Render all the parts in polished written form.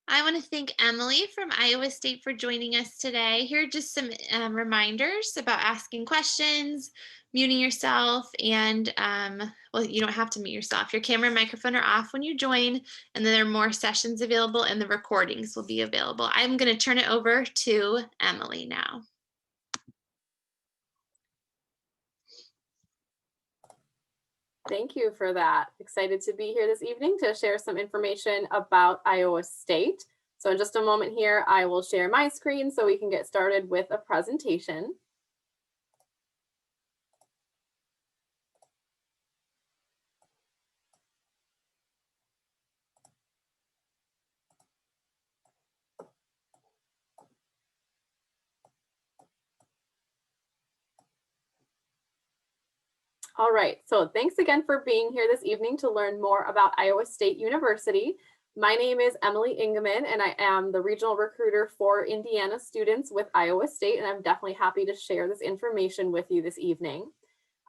I want to thank Emily from Iowa State for joining us today. Here are just some reminders about asking questions, muting yourself, and well, you don't have to mute yourself. Your camera and microphone are off when you join, and then there are more sessions available, and the recordings will be available. I'm going to turn it over to Emily now. Thank you for that. Excited to be here this evening to share some information about Iowa State. So in just a moment here, I will share my screen so we can get started with a presentation. All right, so thanks again for being here this evening to learn more about Iowa State University. My name is Emily Ingeman, and I am the regional recruiter for Indiana students with Iowa State, and I'm definitely happy to share this information with you this evening.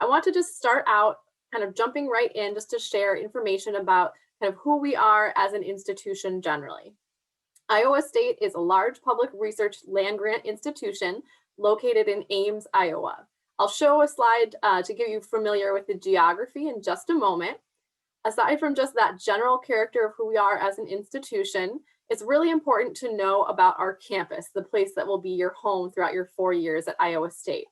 I want to just start out kind of jumping right in just to share information about kind of who we are as an institution generally. Iowa State is a large public research land-grant institution located in Ames, Iowa. I'll show a slide to get you familiar with the geography in just a moment. Aside from just that general character of who we are as an institution, it's really important to know about our campus, the place that will be your home throughout your 4 years at Iowa State.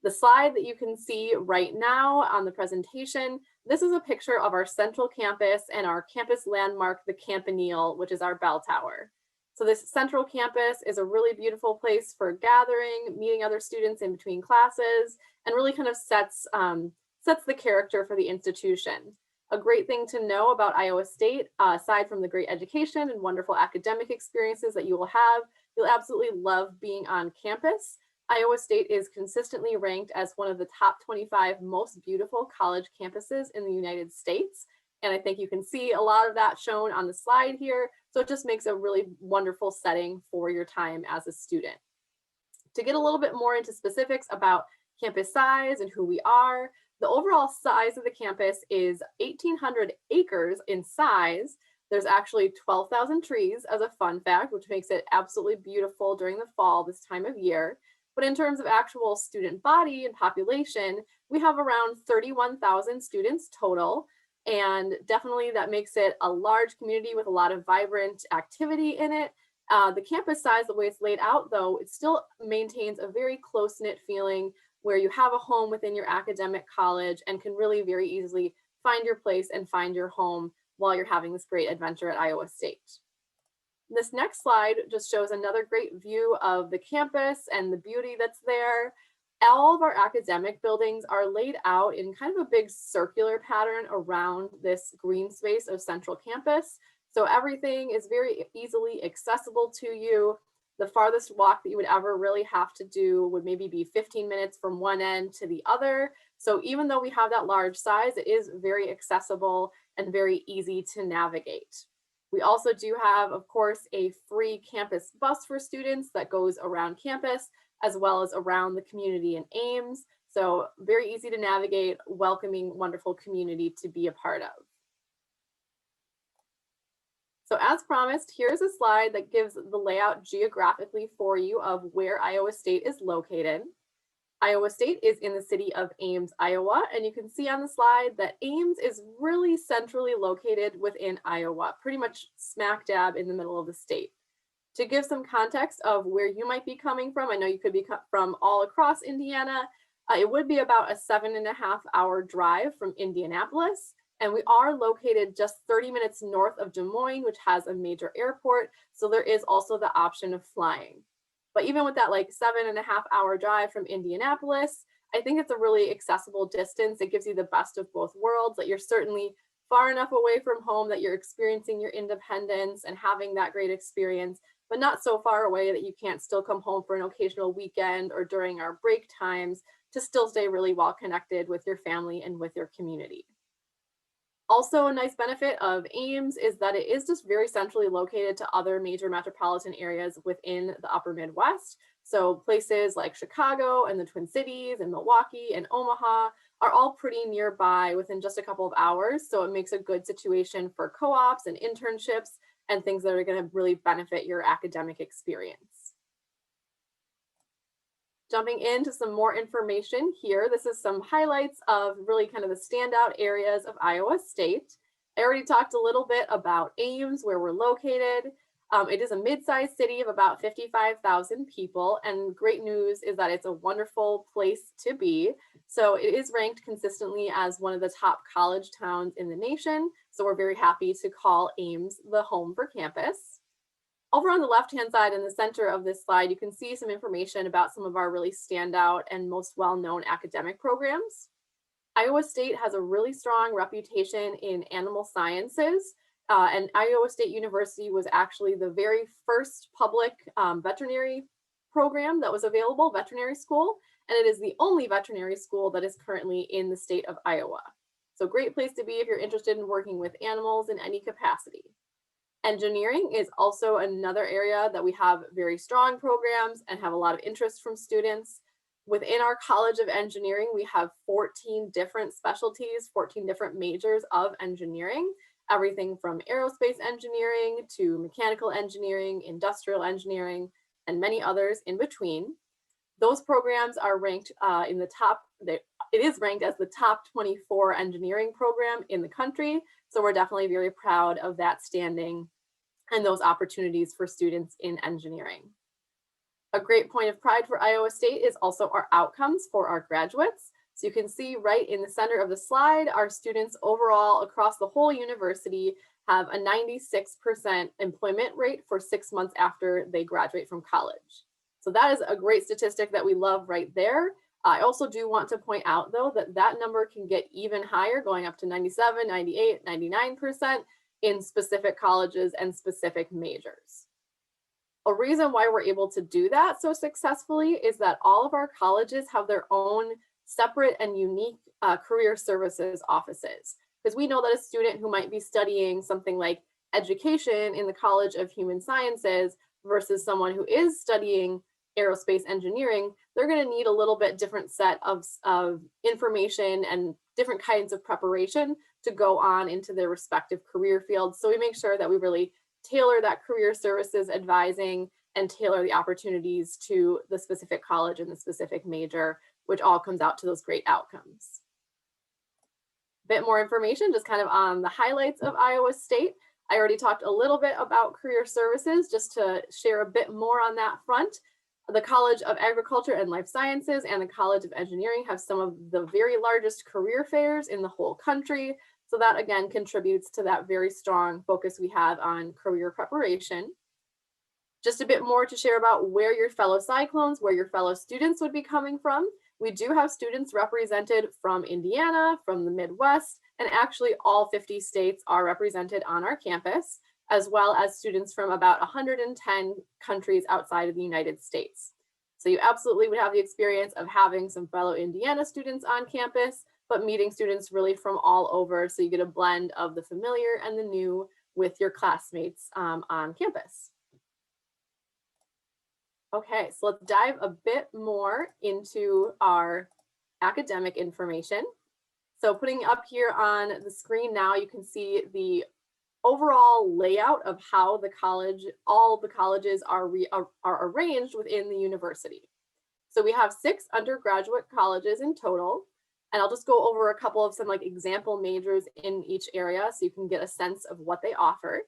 The slide that you can see right now on the presentation, this is a picture of our central campus and our campus landmark, the Campanile, which is our bell tower. So this central campus is a really beautiful place for gathering, meeting other students in between classes, and really kind of sets the character for the institution. A great thing to know about Iowa State, aside from the great education and wonderful academic experiences that you will have, you'll absolutely love being on campus. Iowa State is consistently ranked as one of the top 25 most beautiful college campuses in the United States. And I think you can see a lot of that shown on the slide here. So it just makes a really wonderful setting for your time as a student. To get a little bit more into specifics about campus size and who we are, the overall size of the campus is 1,800 acres in size. There's actually 12,000 trees as a fun fact, which makes it absolutely beautiful during the fall this time of year. But in terms of actual student body and population, we have around 31,000 students total. And definitely that makes it a large community with a lot of vibrant activity in it. The campus size, the way it's laid out though, it still maintains a very close-knit feeling where you have a home within your academic college and can really very easily find your place and find your home while you're having this great adventure at Iowa State. This next slide just shows another great view of the campus and the beauty that's there. All of our academic buildings are laid out in kind of a big circular pattern around this green space of Central Campus. So everything is very easily accessible to you. The farthest walk that you would ever really have to do would maybe be 15 minutes from one end to the other. So even though we have that large size, it is very accessible and very easy to navigate. We also do have, of course, a free campus bus for students that goes around campus as well as around the community in Ames. So very easy to navigate, welcoming, wonderful community to be a part of. So as promised, here's a slide that gives the layout geographically for you of where Iowa State is located. Iowa State is in the city of Ames, Iowa, and you can see on the slide that Ames is really centrally located within Iowa, pretty much smack dab in the middle of the state. To give some context of where you might be coming from, I know you could be from all across Indiana. It would be about a 7.5-hour drive from Indianapolis, and we are located just 30 minutes north of Des Moines, which has a major airport, so there is also the option of flying. But even with that like 7.5-hour drive from Indianapolis, I think it's a really accessible distance. It gives you the best of both worlds, that you're certainly far enough away from home that you're experiencing your independence and having that great experience, but not so far away that you can't still come home for an occasional weekend or during our break times to still stay really well connected with your family and with your community. Also, a nice benefit of Ames is that it is just very centrally located to other major metropolitan areas within the upper Midwest. So places like Chicago and the Twin Cities and Milwaukee and Omaha are all pretty nearby within just a couple of hours. So it makes a good situation for co-ops and internships and things that are going to really benefit your academic experience. Jumping into some more information here, this is some highlights of really kind of the standout areas of Iowa State. I already talked a little bit about Ames, where we're located. It is a mid-sized city of about 55,000 people, and great news is that it's a wonderful place to be. So it is ranked consistently as one of the top college towns in the nation. So we're very happy to call Ames the home for campus. Over on the left-hand side in the center of this slide, you can see some information about some of our really standout and most well-known academic programs. Iowa State has a really strong reputation in animal sciences, and Iowa State University was actually the very first public veterinary program that was available, veterinary school, and it is the only veterinary school that is currently in the state of Iowa. So great place to be if you're interested in working with animals in any capacity. Engineering is also another area that we have very strong programs and have a lot of interest from students. Within our College of Engineering, we have 14 different specialties, 14 different majors of engineering, everything from aerospace engineering to mechanical engineering, industrial engineering, and many others in between. Those programs are ranked in the top, it is ranked as the top 24 engineering program in the country. So we're definitely very proud of that standing and those opportunities for students in engineering. A great point of pride for Iowa State is also our outcomes for our graduates. So you can see right in the center of the slide, our students overall across the whole university have a 96% employment rate for 6 months after they graduate from college. So that is a great statistic that we love right there. I also do want to point out though that that number can get even higher, going up to 97, 98, 99% in specific colleges and specific majors. A reason why we're able to do that so successfully is that all of our colleges have their own separate and unique career services offices. Because we know that a student who might be studying something like education in the College of Human Sciences versus someone who is studying aerospace engineering, they're going to need a little bit different set of information and different kinds of preparation to go on into their respective career fields. So we make sure that we really tailor that career services advising and tailor the opportunities to the specific college and the specific major, which all comes out to those great outcomes. Bit more information just kind of on the highlights of Iowa State. I already talked a little bit about career services, just to share a bit more on that front. The College of Agriculture and Life Sciences and the College of Engineering have some of the very largest career fairs in the whole country. So that again contributes to that very strong focus we have on career preparation. Just a bit more to share about where your fellow Cyclones, where your fellow students would be coming from. We do have students represented from Indiana, from the Midwest, and actually all 50 states are represented on our campus, as well as students from about 110 countries outside of the United States. So you absolutely would have the experience of having some fellow Indiana students on campus, but meeting students really from all over. So you get a blend of the familiar and the new with your classmates on campus. Okay, so let's dive a bit more into our academic information. So putting up here on the screen now, you can see the overall layout of how the college, all the colleges are arranged within the university. So we have 6 undergraduate colleges in total, and I'll just go over a couple of some like example majors in each area so you can get a sense of what they offer.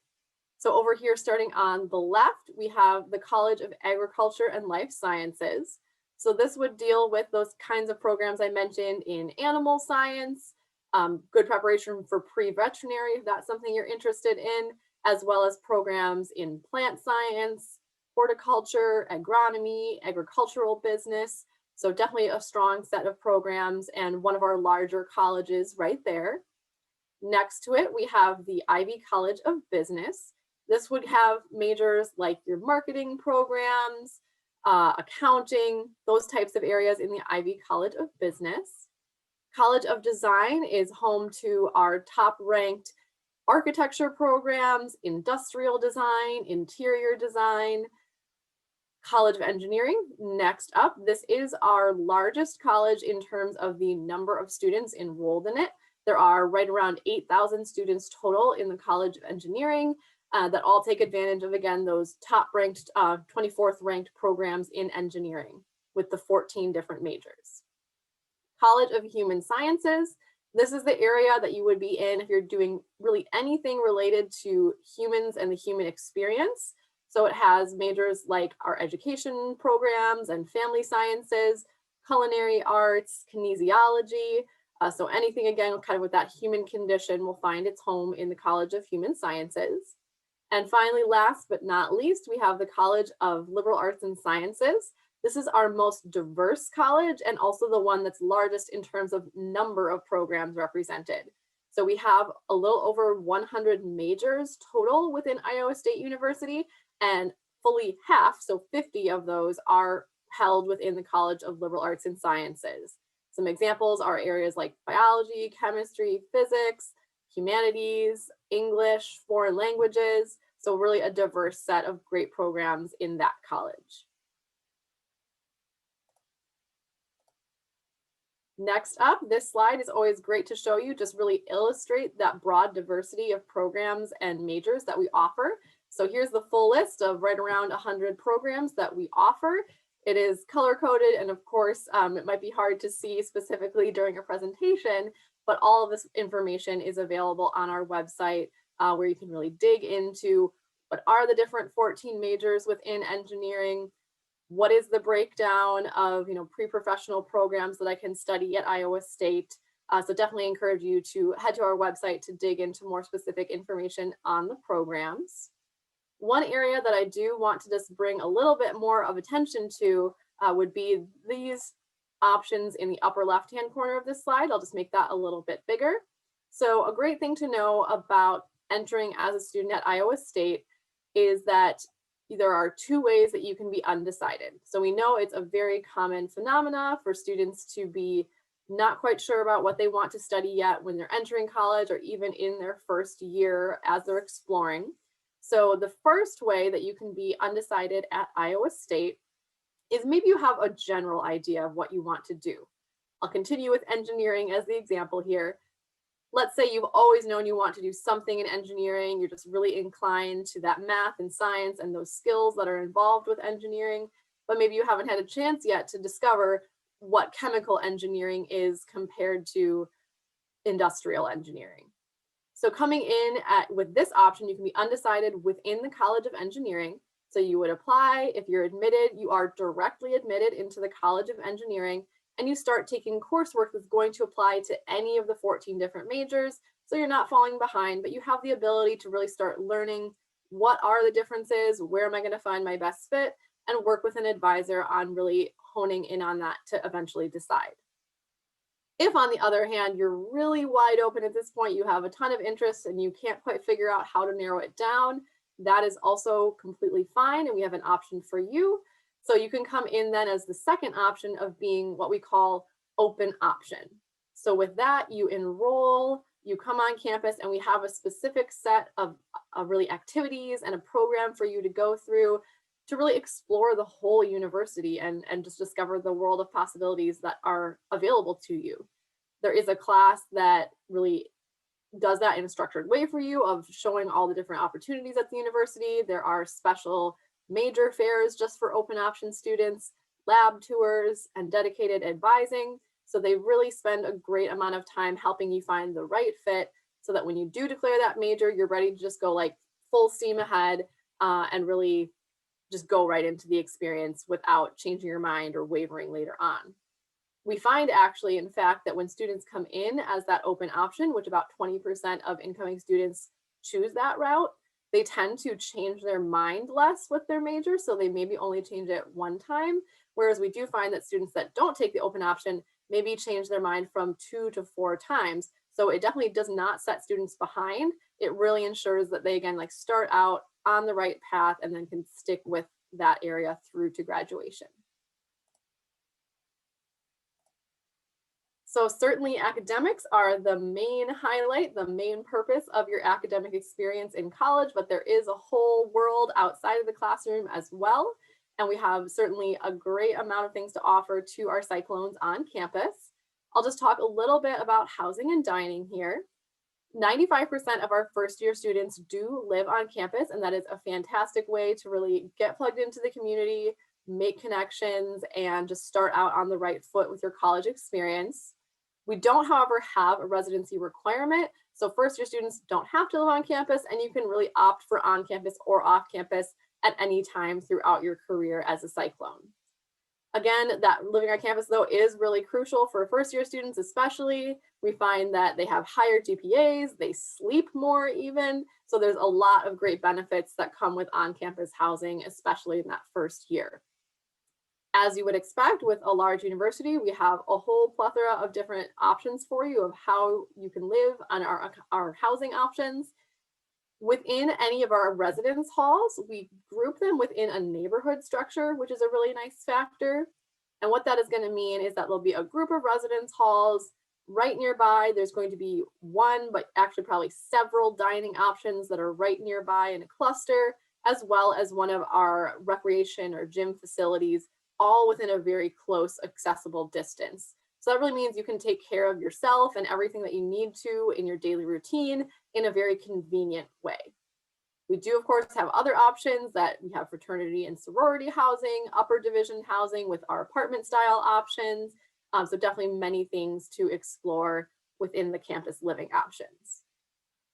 So over here, starting on the left, we have the College of Agriculture and Life Sciences. So this would deal with those kinds of programs I mentioned in animal science, good preparation for pre-veterinary, if that's something you're interested in, as well as programs in plant science, horticulture, agronomy, agricultural business. So definitely a strong set of programs and one of our larger colleges right there. Next to it, we have the Ivy College of Business. This would have majors like your marketing programs, accounting, those types of areas in the Ivy College of Business. College of Design is home to our top ranked architecture programs, industrial design, interior design. College of Engineering, next up, this is our largest college in terms of the number of students enrolled in it. There are right around 8,000 students total in the College of Engineering. that all take advantage of, again, those top ranked, 24th ranked programs in engineering with the 14 different majors. College of Human Sciences. This is the area that you would be in if you're doing really anything related to humans and the human experience. So it has majors like our education programs and family sciences, culinary arts, kinesiology. So anything, again, kind of with that human condition will find its home in the College of Human Sciences. And finally, last but not least, we have the College of Liberal Arts and Sciences. This is our most diverse college and also the one that's largest in terms of number of programs represented. So we have a little over 100 majors total within Iowa State University, and fully half, so 50 of those, are held within the College of Liberal Arts and Sciences. Some examples are areas like biology, chemistry, physics, humanities, English, foreign languages. So really a diverse set of great programs in that college. Next up, this slide is always great to show you, just really illustrate that broad diversity of programs and majors that we offer. So here's the full list of right around 100 programs that we offer. It is color coded, and of course, it might be hard to see specifically during a presentation, but all of this information is available on our website, where you can really dig into what are the different 14 majors within engineering, what is the breakdown of pre-professional programs that I can study at Iowa State. So definitely encourage you to head to our website to dig into more specific information on the programs. One area that I do want to just bring a little bit more of attention to would be these options in the upper left-hand corner of this slide. I'll just make that a little bit bigger. So a great thing to know about entering as a student at Iowa State is that there are two ways that you can be undecided. So we know it's a very common phenomena for students to be not quite sure about what they want to study yet when they're entering college or even in their first year as they're exploring. So the first way that you can be undecided at Iowa State is maybe you have a general idea of what you want to do. I'll continue with engineering as the example here. Let's say you've always known you want to do something in engineering. You're just really inclined to that math and science and those skills that are involved with engineering, but maybe you haven't had a chance yet to discover what chemical engineering is compared to industrial engineering. So coming in with this option, you can be undecided within the College of Engineering. So you would apply. If you're admitted, you are directly admitted into the College of Engineering, and you start taking coursework that's going to apply to any of the 14 different majors. So you're not falling behind, but you have the ability to really start learning what are the differences, where am I going to find my best fit, and work with an advisor on really honing in on that to eventually decide. If, on the other hand, you're really wide open at this point, you have a ton of interest and you can't quite figure out how to narrow it down, that is also completely fine, and we have an option for you. So you can come in then as the second option of being what we call open option. So with that, you enroll, you come on campus, and we have a specific set of really activities and a program for you to go through to really explore the whole university and just discover the world of possibilities that are available to you. There is a class that really does that in a structured way for you, of showing all the different opportunities at the university. There are special major fairs just for open option students, lab tours, and dedicated advising. So they really spend a great amount of time helping you find the right fit so that when you do declare that major, you're ready to just go like full steam ahead and really just go right into the experience without changing your mind or wavering later on. We find actually, in fact, that when students come in as that open option, which about 20% of incoming students choose that route, they tend to change their mind less with their major. So they maybe only change it one time. Whereas we do find that students that don't take the open option maybe change their mind from 2 to 4 times. So it definitely does not set students behind. It really ensures that they, again, like start out on the right path and then can stick with that area through to graduation. So certainly academics are the main highlight, the main purpose of your academic experience in college, but there is a whole world outside of the classroom as well. And we have certainly a great amount of things to offer to our cyclones on campus. I'll just talk a little bit about housing and dining here. 95% of our first year students do live on campus, and that is a fantastic way to really get plugged into the community, make connections, and just start out on the right foot with your college experience. We don't, however, have a residency requirement, so first year students don't have to live on campus, and you can really opt for on campus or off campus at any time throughout your career as a Cyclone. Again, that living on campus though is really crucial for first year students, especially. We find that they have higher GPAs, they sleep more even. So there's a lot of great benefits that come with on-campus housing, especially in that first year. As you would expect with a large university, we have a whole plethora of different options for you of how you can live on our housing options. Within any of our residence halls, we group them within a neighborhood structure, which is a really nice factor. And what that is going to mean is that there'll be a group of residence halls right nearby. There's going to be one, but actually probably several dining options that are right nearby in a cluster, as well as one of our recreation or gym facilities, all within a very close, accessible distance. So that really means you can take care of yourself and everything that you need to in your daily routine in a very convenient way. We do, of course, have other options that we have fraternity and sorority housing, upper division housing with our apartment style options. So definitely many things to explore within the campus living options.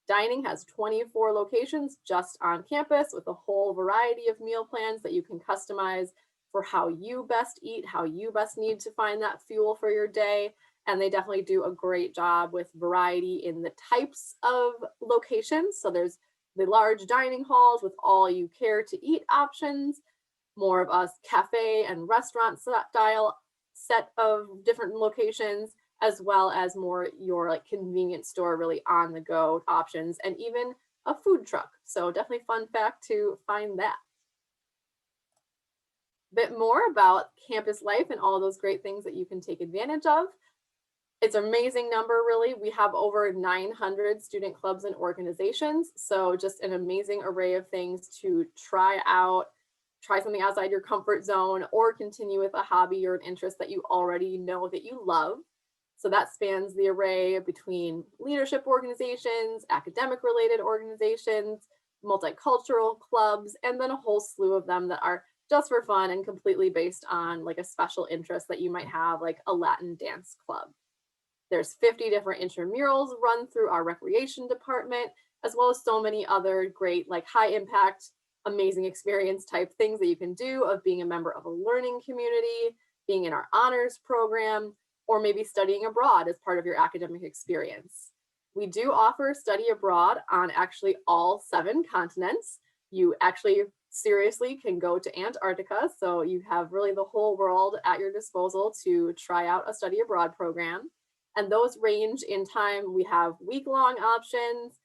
Dining has 24 locations just on campus with a whole variety of meal plans that you can customize for how you best eat, how you best need to find that fuel for your day. And they definitely do a great job with variety in the types of locations. So there's the large dining halls with all you care to eat options, more of a cafe and restaurant style set of different locations, as well as more your like convenience store, really on the go options, and even a food truck. So definitely fun fact to find that. Bit more about campus life and all those great things that you can take advantage of. It's an amazing number, really. We have over 900 student clubs and organizations. So just an amazing array of things to try out, try something outside your comfort zone, or continue with a hobby or an interest that you already know that you love. So that spans the array between leadership organizations, academic related organizations, multicultural clubs, and then a whole slew of them that are just for fun and completely based on like a special interest that you might have, like a Latin dance club. There's 50 different intramurals run through our recreation department, as well as so many other great, like high impact, amazing experience type things that you can do of being a member of a learning community, being in our honors program, or maybe studying abroad as part of your academic experience. We do offer study abroad on actually all 7 continents. You actually seriously can go to Antarctica, so you have really the whole world at your disposal to try out a study abroad program. And those range in time. We have week-long options,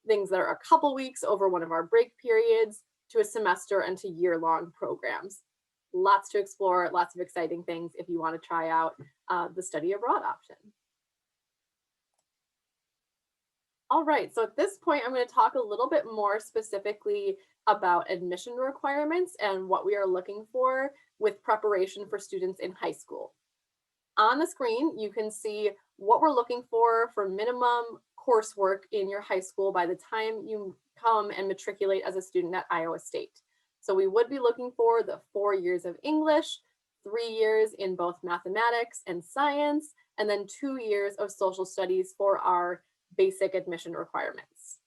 things that are a couple weeks over one of our break periods, to a semester and to year-long programs. Lots to explore, lots of exciting things if you want to try out the study abroad option. All right, so at this point, I'm going to talk a little bit more specifically about admission requirements and what we are looking for with preparation for students in high school. On the screen, you can see what we're looking for minimum coursework in your high school by the time you come and matriculate as a student at Iowa State. So we would be looking for the 4 years of English, 3 years in both mathematics and science, and then 2 years of social studies for our basic admission requirements.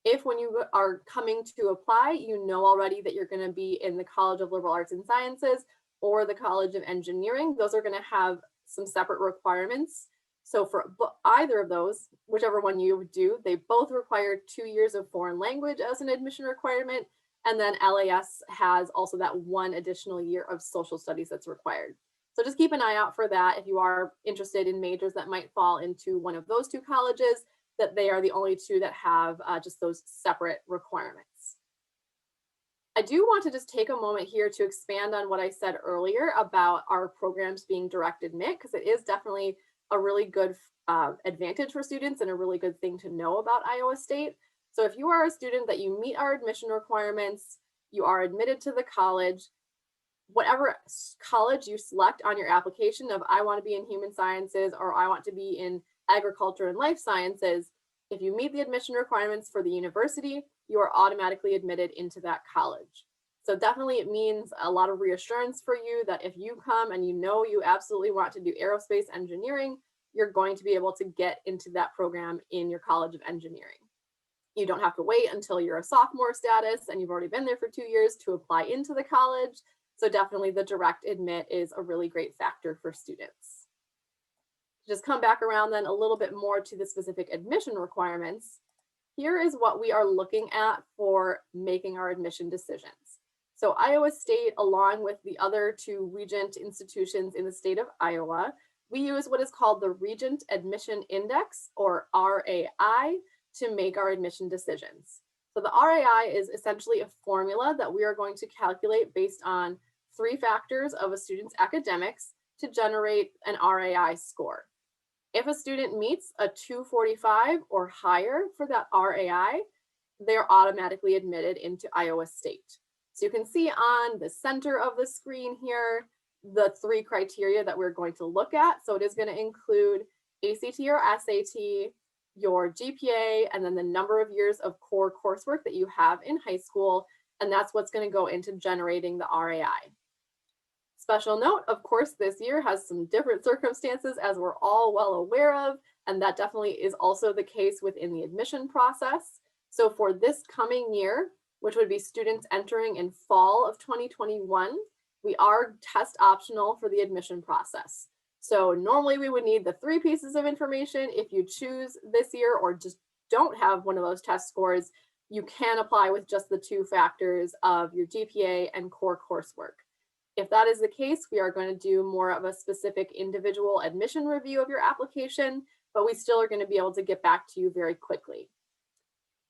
If when you are coming to apply, you know already that you're going to be in the College of Liberal Arts and Sciences or the College of Engineering, those are going to have some separate requirements. So for either of those, whichever one you do, they both require 2 years of foreign language as an admission requirement. And then LAS has also that 1 additional year of social studies that's required. So just keep an eye out for that if you are interested in majors that might fall into one of those 2 colleges, that they are the only 2 that have just those separate requirements. I do want to just take a moment here to expand on what I said earlier about our programs being direct admit, because it is definitely a really good advantage for students and a really good thing to know about Iowa State. So if you are a student that you meet our admission requirements, you are admitted to the college, whatever college you select on your application of I want to be in human sciences or I want to be in agriculture and life sciences, If you meet the admission requirements for the university, you are automatically admitted into that college. So definitely it means a lot of reassurance for you that if you come and you know you absolutely want to do aerospace engineering, you're going to be able to get into that program in your College of Engineering. You don't have to wait until you're a sophomore status and you've already been there for 2 years to apply into the college. So definitely the direct admit is a really great factor for students. Just come back around then a little bit more to the specific admission requirements. Here is what we are looking at for making our admission decisions. So Iowa State, along with the other 2 Regent institutions in the state of Iowa, we use what is called the Regent Admission Index, or RAI, to make our admission decisions. So the RAI is essentially a formula that we are going to calculate based on 3 factors of a student's academics to generate an RAI score. If a student meets a 245 or higher for that RAI, they're automatically admitted into Iowa State. So you can see on the center of the screen here, the 3 criteria that we're going to look at. So it is going to include ACT or SAT, your GPA, and then the number of years of core coursework that you have in high school. And that's what's going to go into generating the RAI. Special note, of course, this year has some different circumstances, as we're all well aware of, and that definitely is also the case within the admission process. So for this coming year, which would be students entering in fall of 2021, we are test optional for the admission process. So normally we would need the 3 pieces of information. If you choose this year or just don't have one of those test scores, you can apply with just the 2 factors of your GPA and core coursework. If that is the case, we are going to do more of a specific individual admission review of your application, but we still are going to be able to get back to you very quickly.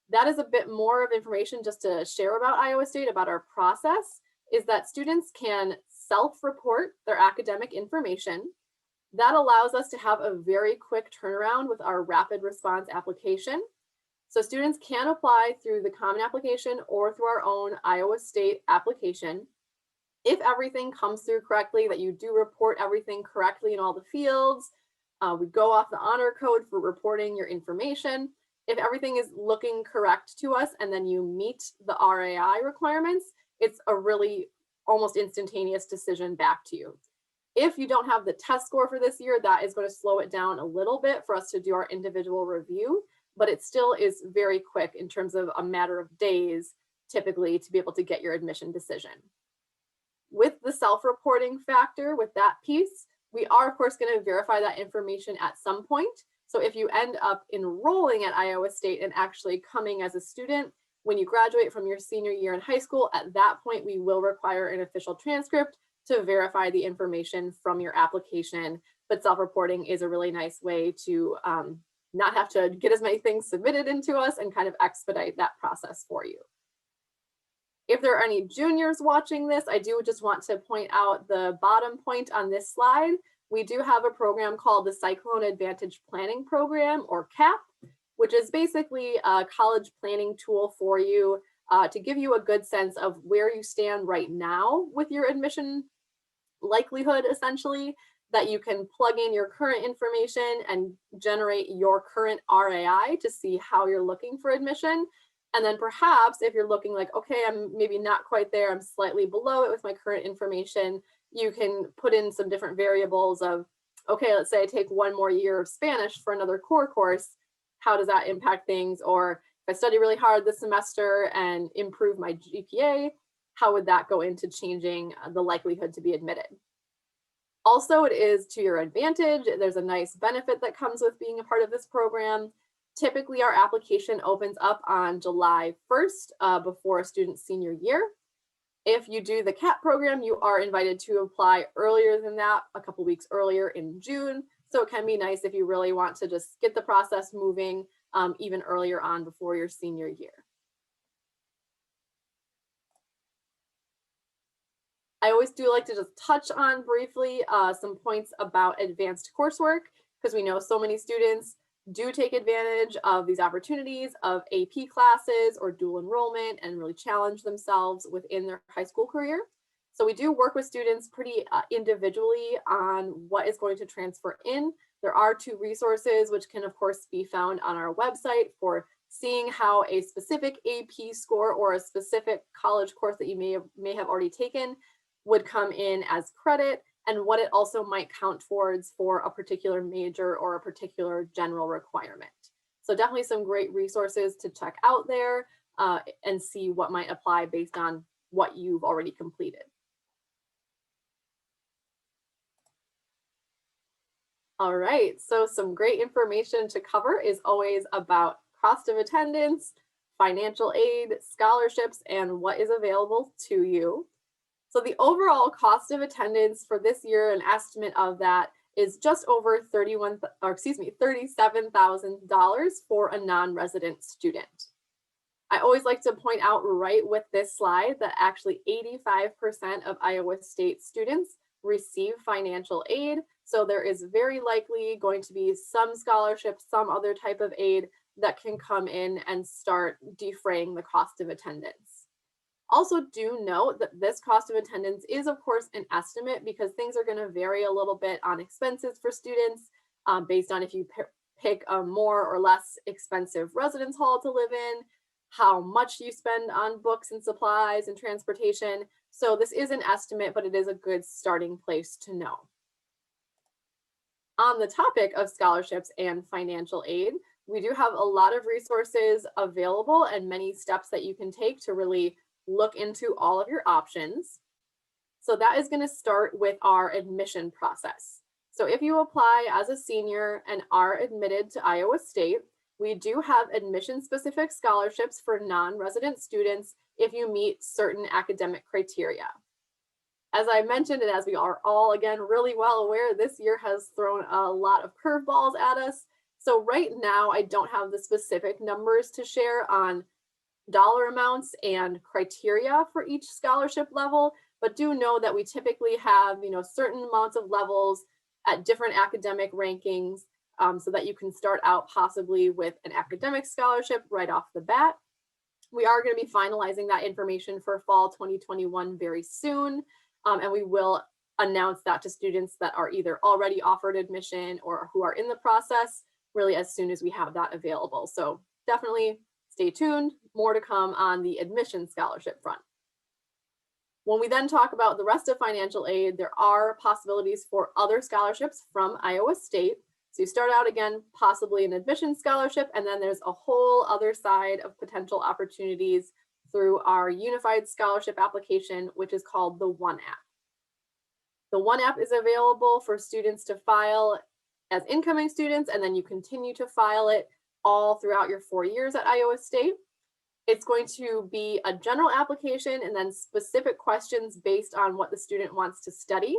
That is a bit more of information just to share about Iowa State, about our process, is that students can self-report their academic information. That allows us to have a very quick turnaround with our rapid response application. So students can apply through the Common Application or through our own Iowa State application. If everything comes through correctly, that you do report everything correctly in all the fields, we go off the honor code for reporting your information. If everything is looking correct to us and then you meet the RAI requirements, it's a really almost instantaneous decision back to you. If you don't have the test score for this year, that is going to slow it down a little bit for us to do our individual review, but it still is very quick in terms of a matter of days, typically, to be able to get your admission decision. With the self-reporting factor, with that piece, we are of course going to verify that information at some point. So if you end up enrolling at Iowa State and actually coming as a student, when you graduate from your senior year in high school, at that point, we will require an official transcript to verify the information from your application. But self-reporting is a really nice way to not have to get as many things submitted into us and kind of expedite that process for you. If there are any juniors watching this, I do just want to point out the bottom point on this slide. We do have a program called the Cyclone Advantage Planning Program, or CAP, which is basically a college planning tool for you to give you a good sense of where you stand right now with your admission likelihood, essentially, that you can plug in your current information and generate your current RAI to see how you're looking for admission. And then perhaps if you're looking like, okay, I'm maybe not quite there, I'm slightly below it with my current information, you can put in some different variables of, okay, let's say I take 1 more year of Spanish for another core course. How does that impact things? Or if I study really hard this semester and improve my GPA, how would that go into changing the likelihood to be admitted? Also, it is to your advantage. There's a nice benefit that comes with being a part of this program. Typically, our application opens up on July 1st before a student's senior year. If you do the CAP program, you are invited to apply earlier than that, a couple weeks earlier in June. So it can be nice if you really want to just get the process moving even earlier on before your senior year. I always do like to just touch on briefly some points about advanced coursework, because we know so many students do take advantage of these opportunities of AP classes or dual enrollment and really challenge themselves within their high school career. So we do work with students pretty individually on what is going to transfer in. There are two resources which can of course be found on our website for seeing how a specific AP score or a specific college course that you may have already taken would come in as credit, and what it also might count towards for a particular major or a particular general requirement. So definitely some great resources to check out there and see what might apply based on what you've already completed. All right, so some great information to cover is always about cost of attendance, financial aid, scholarships, and what is available to you. So the overall cost of attendance for this year, an estimate of that is just over $37,000 for a non-resident student. I always like to point out right with this slide that actually 85% of Iowa State students receive financial aid. So there is very likely going to be some scholarship, some other type of aid that can come in and start defraying the cost of attendance. Also do note that this cost of attendance is of course an estimate because things are going to vary a little bit on expenses for students based on if you pick a more or less expensive residence hall to live in, how much you spend on books and supplies and transportation. So this is an estimate, but it is a good starting place to know. On the topic of scholarships and financial aid, we do have a lot of resources available and many steps that you can take to really look into all of your options. So that is going to start with our admission process. So if you apply as a senior and are admitted to Iowa State, we do have admission-specific scholarships for non-resident students if you meet certain academic criteria. As I mentioned, and as we are all, again, really well aware, this year has thrown a lot of curveballs at us. So right now, I don't have the specific numbers to share on dollar amounts and criteria for each scholarship level, but do know that we typically have, certain amounts of levels at different academic rankings so that you can start out possibly with an academic scholarship right off the bat. We are going to be finalizing that information for fall 2021 very soon, and we will announce that to students that are either already offered admission or who are in the process really as soon as we have that available. So definitely stay tuned, more to come on the admission scholarship front. When we then talk about the rest of financial aid, there are possibilities for other scholarships from Iowa State. So you start out again, possibly an admission scholarship, and then there's a whole other side of potential opportunities through our unified scholarship application, which is called the One App. The One App is available for students to file as incoming students, and then you continue to file it all throughout your 4 years at Iowa State. It's going to be a general application and then specific questions based on what the student wants to study.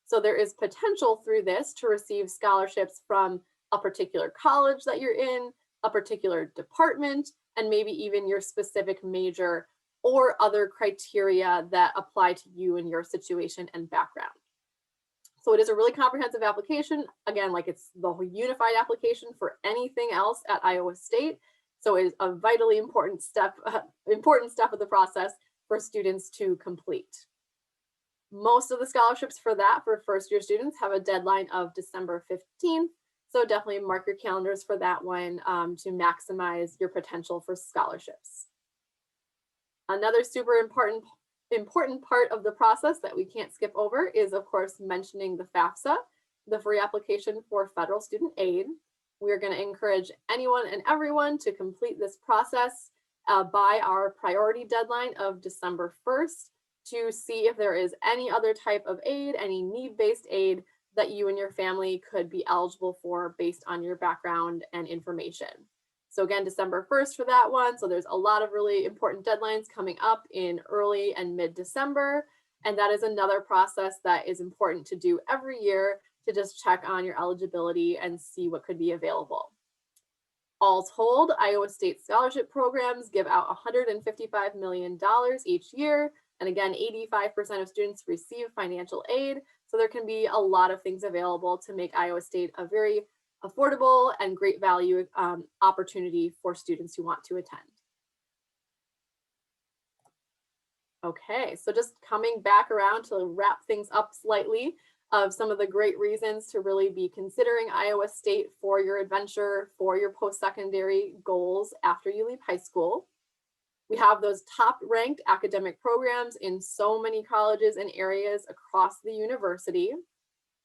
So there is potential through this to receive scholarships from a particular college that you're in, a particular department, and maybe even your specific major or other criteria that apply to you and your situation and background. So it is a really comprehensive application. Again, like it's the unified application for anything else at Iowa State. So it is a vitally important step of the process for students to complete. Most of the scholarships for first year students have a deadline of December 15th. So definitely mark your calendars for that one to maximize your potential for scholarships. Another super important part of the process that we can't skip over is, of course, mentioning the FAFSA, the free application for federal student aid. We are going to encourage anyone and everyone to complete this process by our priority deadline of December 1st to see if there is any other type of aid, any need-based aid that you and your family could be eligible for based on your background and information. So again, December 1st for that one. So there's a lot of really important deadlines coming up in early and mid-December. And that is another process that is important to do every year to just check on your eligibility and see what could be available. All told, Iowa State scholarship programs give out $155 million each year. And again, 85% of students receive financial aid. So there can be a lot of things available to make Iowa State a very affordable and great value opportunity for students who want to attend. Okay, so just coming back around to wrap things up slightly, of some of the great reasons to really be considering Iowa State for your adventure, for your post-secondary goals after you leave high school. We have those top-ranked academic programs in so many colleges and areas across the university.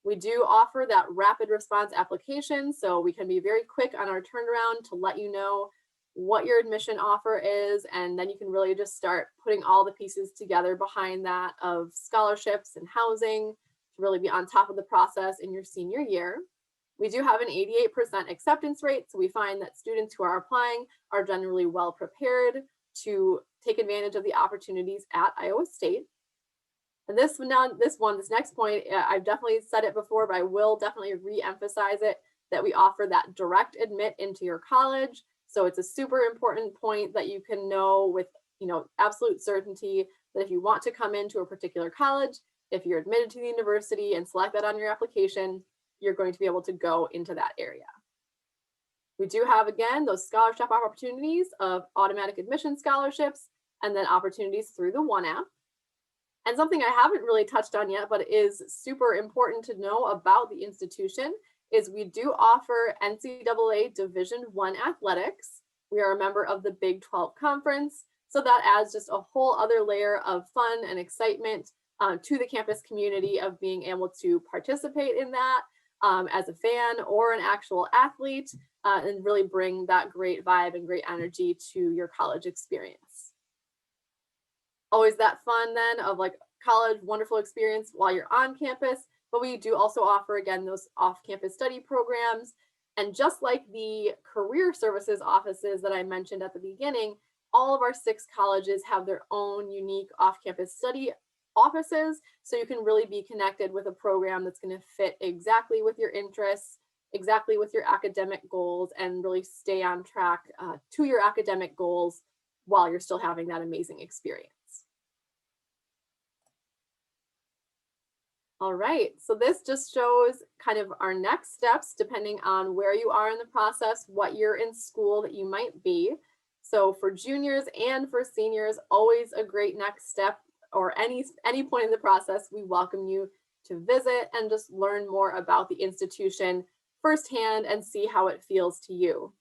We do offer that rapid response application, so we can be very quick on our turnaround to let you know what your admission offer is, and then you can really just start putting all the pieces together behind that of scholarships and housing to really be on top of the process in your senior year. We do have an 88% acceptance rate, so we find that students who are applying are generally well prepared to take advantage of the opportunities at Iowa State. And this next point, I've definitely said it before, but I will definitely re-emphasize it, that we offer that direct admit into your college. So it's a super important point that you can know with, absolute certainty that if you want to come into a particular college, if you're admitted to the university and select that on your application, you're going to be able to go into that area. We do have, again, those scholarship opportunities of automatic admission scholarships and then opportunities through the One app. And something I haven't really touched on yet, but is super important to know about the institution is we do offer NCAA Division I athletics. We are a member of the Big 12 Conference, so that adds just a whole other layer of fun and excitement to the campus community of being able to participate in that as a fan or an actual athlete and really bring that great vibe and great energy to your college experience. Always that fun then of like college, wonderful experience while you're on campus, but we do also offer, again, those off-campus study programs. And just like the career services offices that I mentioned at the beginning, all of our 6 colleges have their own unique off-campus study offices, so you can really be connected with a program that's going to fit exactly with your interests, exactly with your academic goals, and really stay on track to your academic goals while you're still having that amazing experience. All right, so this just shows kind of our next steps depending on where you are in the process, what year in school that you might be. So for juniors and for seniors, always a great next step, or any point in the process, we welcome you to visit and just learn more about the institution firsthand and see how it feels to you.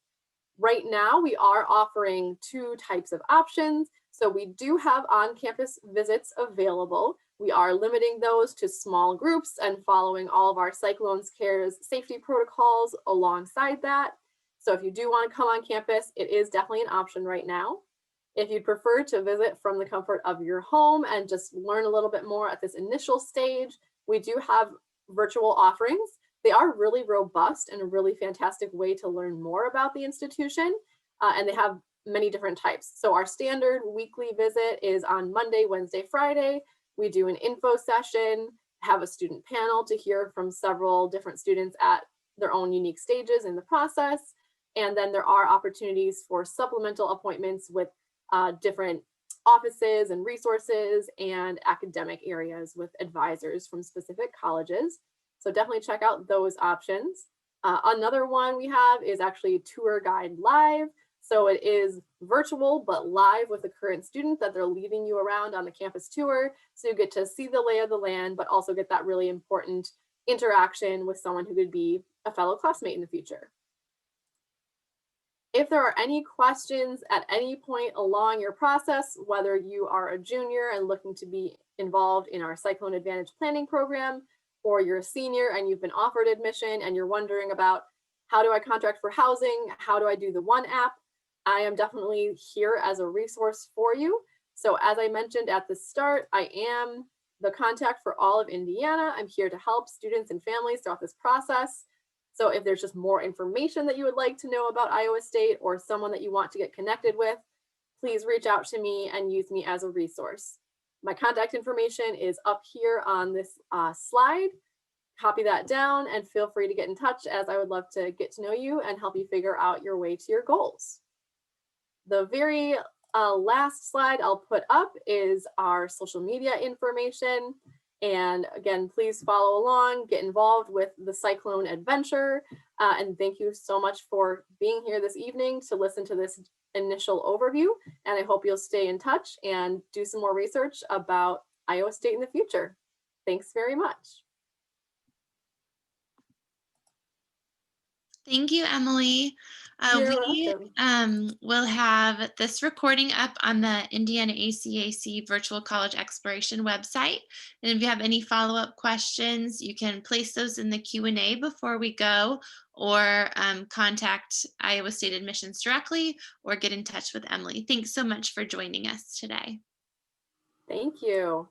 Right now, we are offering 2 types of options. So we do have on-campus visits available. We are limiting those to small groups and following all of our Cyclones Care's safety protocols alongside that. So if you do want to come on campus, it is definitely an option right now. If you'd prefer to visit from the comfort of your home and just learn a little bit more at this initial stage, we do have virtual offerings. They are really robust and a really fantastic way to learn more about the institution, and they have many different types. So our standard weekly visit is on Monday, Wednesday, Friday. We do an info session, have a student panel to hear from several different students at their own unique stages in the process. And then there are opportunities for supplemental appointments with different offices and resources and academic areas with advisors from specific colleges. So definitely check out those options. Another one we have is actually Tour Guide Live. So it is virtual, but live with a current student that they're leading you around on the campus tour. So you get to see the lay of the land, but also get that really important interaction with someone who could be a fellow classmate in the future. If there are any questions at any point along your process, whether you are a junior and looking to be involved in our Cyclone Advantage planning program, or you're a senior and you've been offered admission and you're wondering about how do I contract for housing, how do I do the One app, I am definitely here as a resource for you. So as I mentioned at the start, I am the contact for all of Indiana. I'm here to help students and families throughout this process. So if there's just more information that you would like to know about Iowa State or someone that you want to get connected with, please reach out to me and use me as a resource. My contact information is up here on this slide. Copy that down and feel free to get in touch, as I would love to get to know you and help you figure out your way to your goals. The very last slide I'll put up is our social media information. And again, please follow along, get involved with the Cyclone Adventure. And thank you so much for being here this evening to listen to this initial overview. And I hope you'll stay in touch and do some more research about Iowa State in the future. Thanks very much. Thank you, Emily. You're We welcome. will have this recording up on the Indiana ACAC Virtual College Exploration website. And if you have any follow-up questions, you can place those in the Q&A before we go, or contact Iowa State Admissions directly, or get in touch with Emily. Thanks so much for joining us today. Thank you.